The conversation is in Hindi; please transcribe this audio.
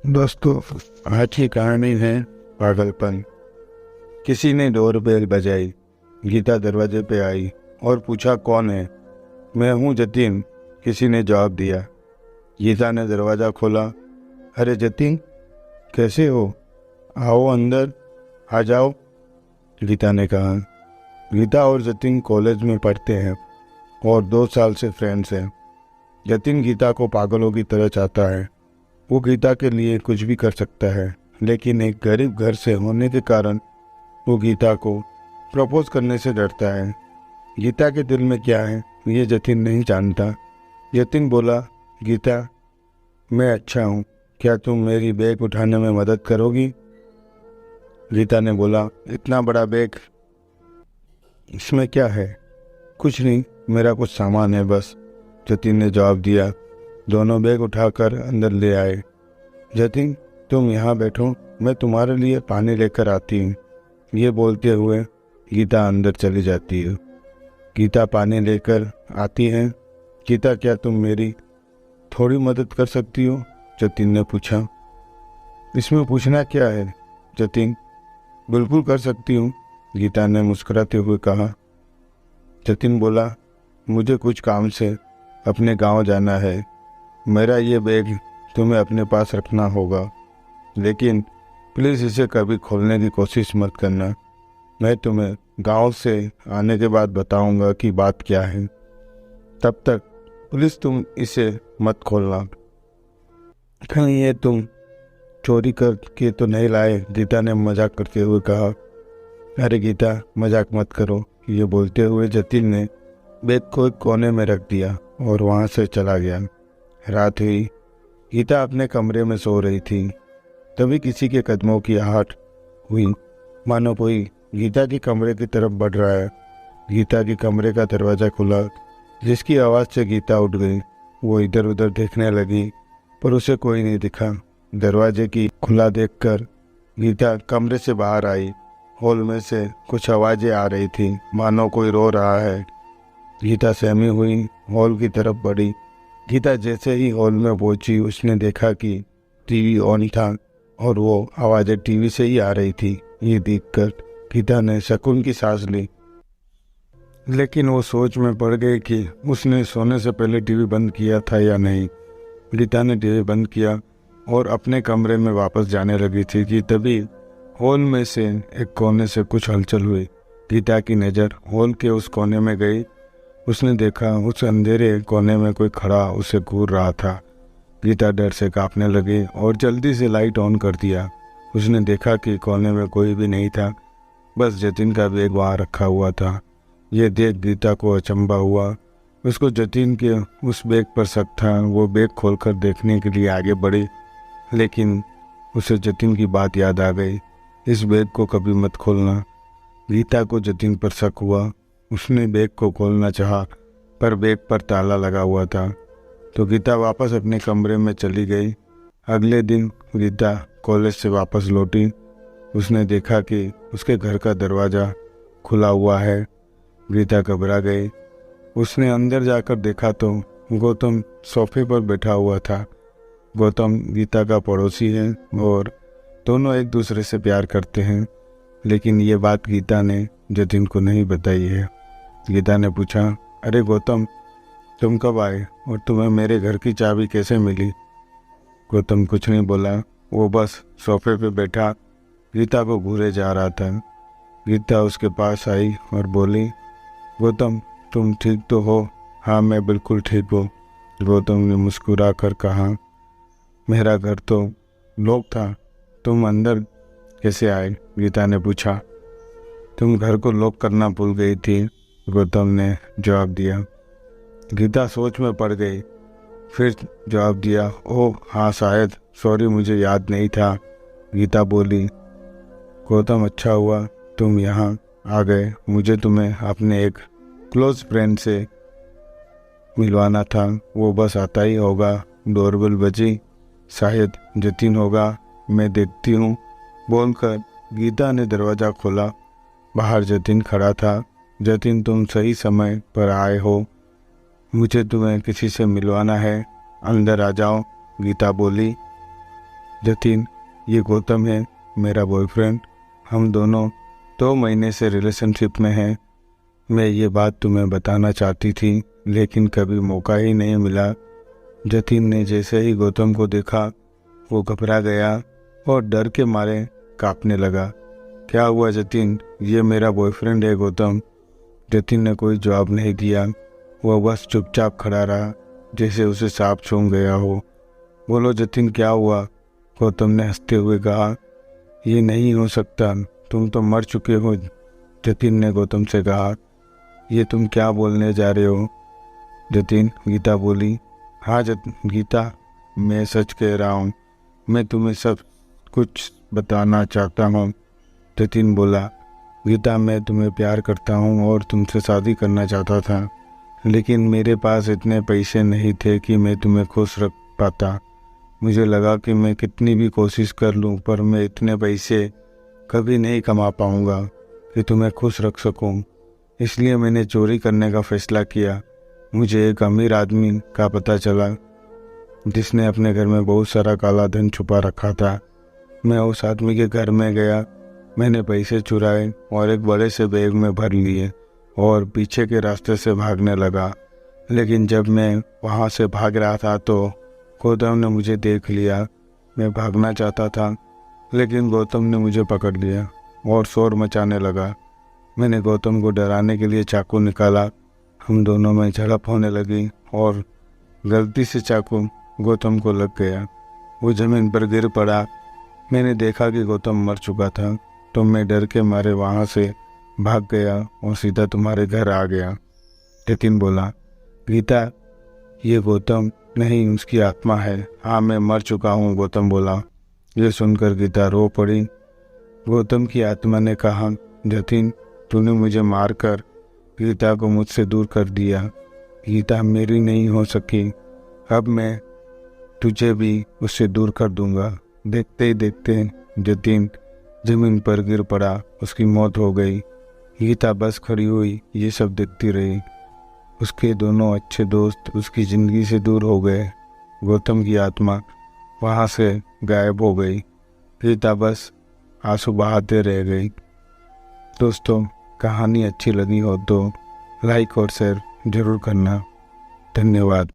दोस्तों, आज की कहानी है पागलपन। किसी ने डोरबेल बजाई। गीता दरवाजे पे आई और पूछा, कौन है? मैं हूँ जतिन, किसी ने जवाब दिया। गीता ने दरवाज़ा खोला। अरे जतिन, कैसे हो? आओ अंदर, आ जाओ, गीता ने कहा। गीता और जतिन कॉलेज में पढ़ते हैं और 2 साल से फ्रेंड्स हैं। जतिन गीता को पागलों की तरह चाहता है। वो गीता के लिए कुछ भी कर सकता है, लेकिन एक गरीब घर से होने के कारण वो गीता को प्रपोज करने से डरता है। गीता के दिल में क्या है ये जतिन नहीं जानता। जतिन बोला, गीता, मैं अच्छा हूँ, क्या तुम मेरी बैग उठाने में मदद करोगी? गीता ने बोला, इतना बड़ा बैग, इसमें क्या है? कुछ नहीं, मेरा कुछ सामान है बस, जतिन ने जवाब दिया। दोनों बैग उठाकर अंदर ले आए। जतिन, तुम यहाँ बैठो, मैं तुम्हारे लिए पानी लेकर आती हूँ, ये बोलते हुए गीता अंदर चली जाती है। गीता पानी लेकर आती है। गीता, क्या तुम मेरी थोड़ी मदद कर सकती हो? जतिन ने पूछा। इसमें पूछना क्या है जतिन, बिल्कुल कर सकती हूँ, गीता ने मुस्कुराते हुए कहा। जतिन बोला, मुझे कुछ काम से अपने गांव जाना है। मेरा ये बैग तुम्हें अपने पास रखना होगा, लेकिन प्लीज़ इसे कभी खोलने की कोशिश मत करना। मैं तुम्हें गांव से आने के बाद बताऊंगा कि बात क्या है। तब तक प्लीज़ तुम इसे मत खोलना। कहीं ये तुम चोरी करके तो नहीं लाए? गीता ने मजाक करते हुए कहा। अरे गीता, मजाक मत करो, ये बोलते हुए जतिन ने बैग को एक कोने में रख दिया और वहाँ से चला गया। रात हुई। गीता अपने कमरे में सो रही थी। तभी किसी के कदमों की आहट हुई, मानो कोई गीता के कमरे की तरफ बढ़ रहा है। गीता के कमरे का दरवाज़ा खुला, जिसकी आवाज़ से गीता उठ गई। वो इधर उधर देखने लगी, पर उसे कोई नहीं दिखा। दरवाजे की खुला देखकर गीता कमरे से बाहर आई। हॉल में से कुछ आवाज़ें आ रही थी, मानो कोई रो रहा है। गीता सहमी हुई हॉल की तरफ बढ़ी। गीता जैसे ही हॉल में पहुंची, उसने देखा कि टीवी ऑन था और वो आवाज़ें टीवी से ही आ रही थी। ये देखकर गीता ने सुकून की सांस ली, लेकिन वो सोच में पड़ गई कि उसने सोने से पहले टीवी बंद किया था या नहीं। गीता ने टीवी बंद किया और अपने कमरे में वापस जाने लगी थी कि तभी हॉल में से एक कोने से कुछ हलचल हुई। गीता की नज़र हॉल के उस कोने में गई। उसने देखा उस अंधेरे कोने में कोई खड़ा उसे घूर रहा था। गीता डर से कांपने लगी और जल्दी से लाइट ऑन कर दिया। उसने देखा कि कोने में कोई भी नहीं था, बस जतिन का बैग वहाँ रखा हुआ था। ये देख गीता को अचंभा हुआ। उसको जतिन के उस बैग पर शक था। वो बैग खोलकर देखने के लिए आगे बढ़ी, लेकिन उसे जतिन की बात याद आ गई, इस बैग को कभी मत खोलना। गीता को जतिन पर शक हुआ। उसने बैग को खोलना चाहा, पर बैग पर ताला लगा हुआ था, तो गीता वापस अपने कमरे में चली गई। अगले दिन गीता कॉलेज से वापस लौटी। उसने देखा कि उसके घर का दरवाज़ा खुला हुआ है। गीता घबरा गई। उसने अंदर जाकर देखा तो गौतम सोफे पर बैठा हुआ था। गौतम गीता का पड़ोसी है और दोनों एक दूसरे से प्यार करते हैं, लेकिन ये बात गीता ने जतिन को नहीं बताई है। गीता ने पूछा, अरे गौतम, तुम कब आए और तुम्हें मेरे घर की चाबी कैसे मिली? गौतम कुछ नहीं बोला। वो बस सोफे पे बैठा गीता को घूरे जा रहा था। गीता उसके पास आई और बोली, गौतम, तुम ठीक तो हो? हाँ, मैं बिल्कुल ठीक हूँ, गौतम ने मुस्कुरा कर कहा। मेरा घर तो लॉक था, तुम अंदर कैसे आए? गीता ने पूछा। तुम घर को लॉक करना भूल गई थी, गौतम ने जवाब दिया। गीता सोच में पड़ गई, फिर जवाब दिया, ओह हाँ शायद, सॉरी, मुझे याद नहीं था, गीता बोली। गौतम, अच्छा हुआ तुम यहाँ आ गए, मुझे तुम्हें अपने एक क्लोज फ्रेंड से मिलवाना था, वो बस आता ही होगा। डोरबेल बजी, शायद जतिन होगा, मैं देखती हूँ, बोलकर गीता ने दरवाज़ा खोला। बाहर जतिन खड़ा था। जतिन, तुम सही समय पर आए हो, मुझे तुम्हें किसी से मिलवाना है, अंदर आ जाओ, गीता बोली। जतिन, ये गौतम है मेरा बॉयफ्रेंड। हम दोनों 2 महीने से रिलेशनशिप में हैं। मैं ये बात तुम्हें बताना चाहती थी लेकिन कभी मौका ही नहीं मिला। जतिन ने जैसे ही गौतम को देखा वो घबरा गया और डर के मारे कांपने लगा। क्या हुआ जतिन? ये मेरा बॉयफ्रेंड है गौतम। जतिन ने कोई जवाब नहीं दिया। वह बस चुपचाप खड़ा रहा जैसे उसे सांप सूंघ गया हो। बोलो जतिन, क्या हुआ? गौतम ने हंसते हुए कहा। ये नहीं हो सकता, तुम तो मर चुके हो। जतिन ने गौतम से कहा। ये तुम क्या बोलने जा रहे हो? जतिन, गीता बोली। हाँ गीता, मैं सच कह रहा हूँ। मैं तुम्हें सब कुछ बताना चाहता हूँ। जतिन बोला। गीता, मैं तुम्हें प्यार करता हूँ और तुमसे शादी करना चाहता था, लेकिन मेरे पास इतने पैसे नहीं थे कि मैं तुम्हें खुश रख पाता। मुझे लगा कि मैं कितनी भी कोशिश कर लूँ पर मैं इतने पैसे कभी नहीं कमा पाऊँगा कि तुम्हें खुश रख सकूँ। इसलिए मैंने चोरी करने का फैसला किया। मुझे एक अमीर आदमी का पता चला जिसने अपने घर में बहुत सारा काला धन छुपा रखा था। मैं उस आदमी के घर में गया। मैंने पैसे चुराए और एक बड़े से बैग में भर लिए और पीछे के रास्ते से भागने लगा। लेकिन जब मैं वहाँ से भाग रहा था तो गौतम ने मुझे देख लिया। मैं भागना चाहता था लेकिन गौतम ने मुझे पकड़ लिया और शोर मचाने लगा। मैंने गौतम को डराने के लिए चाकू निकाला। हम दोनों में झड़प होने लगी और गलती से चाकू गौतम को लग गया। वो ज़मीन पर गिर पड़ा। मैंने देखा कि गौतम मर चुका था तो मैं डर के मारे वहाँ से भाग गया और सीधा तुम्हारे घर आ गया। जतिन बोला। गीता, ये गौतम नहीं, उसकी आत्मा है। हाँ, मैं मर चुका हूँ, गौतम बोला। ये सुनकर गीता रो पड़ी। गौतम की आत्मा ने कहा, जतिन, तूने मुझे मारकर गीता को मुझसे दूर कर दिया। गीता मेरी नहीं हो सकी, अब मैं तुझे भी उससे दूर कर दूंगा। देखते ही देखते जतिन जमीन पर गिर पड़ा। उसकी मौत हो गई। गीता बस खड़ी हुई ये सब देखती रही। उसके दोनों अच्छे दोस्त उसकी ज़िंदगी से दूर हो गए। गौतम की आत्मा वहाँ से गायब हो गई। गीता बस आंसू बहाते रह गई। दोस्तों, कहानी अच्छी लगी हो तो लाइक और शेयर ज़रूर करना। धन्यवाद।